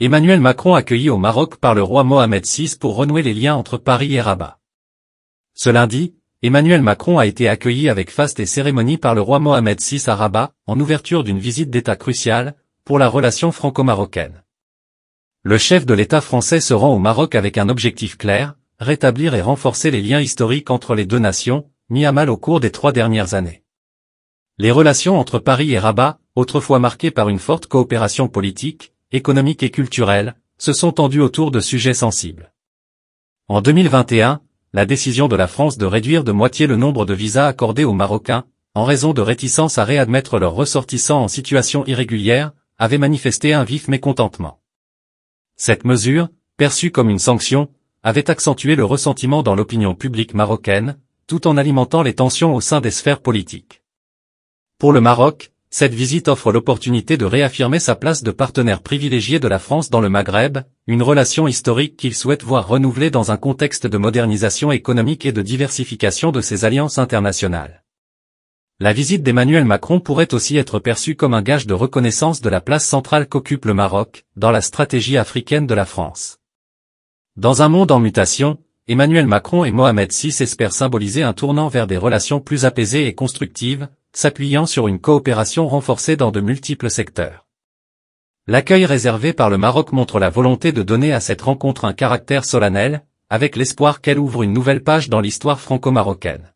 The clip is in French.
Emmanuel Macron accueilli au Maroc par le roi Mohamed VI pour renouer les liens entre Paris et Rabat. Ce lundi, Emmanuel Macron a été accueilli avec faste et cérémonie par le roi Mohamed VI à Rabat, en ouverture d'une visite d'État cruciale pour la relation franco-marocaine. Le chef de l'État français se rend au Maroc avec un objectif clair, rétablir et renforcer les liens historiques entre les deux nations, mis à mal au cours des 3 dernières années. Les relations entre Paris et Rabat, autrefois marquées par une forte coopération politique, économique et culturelle, se sont tendues autour de sujets sensibles. En 2021, la décision de la France de réduire de moitié le nombre de visas accordés aux Marocains, en raison de réticences à réadmettre leurs ressortissants en situation irrégulière, avait manifesté un vif mécontentement. Cette mesure, perçue comme une sanction, avait accentué le ressentiment dans l'opinion publique marocaine, tout en alimentant les tensions au sein des sphères politiques. Pour le Maroc, cette visite offre l'opportunité de réaffirmer sa place de partenaire privilégié de la France dans le Maghreb, une relation historique qu'il souhaite voir renouvelée dans un contexte de modernisation économique et de diversification de ses alliances internationales. La visite d'Emmanuel Macron pourrait aussi être perçue comme un gage de reconnaissance de la place centrale qu'occupe le Maroc, dans la stratégie africaine de la France. Dans un monde en mutation, Emmanuel Macron et Mohamed VI espèrent symboliser un tournant vers des relations plus apaisées et constructives, s'appuyant sur une coopération renforcée dans de multiples secteurs. L'accueil réservé par le Maroc montre la volonté de donner à cette rencontre un caractère solennel, avec l'espoir qu'elle ouvre une nouvelle page dans l'histoire franco-marocaine.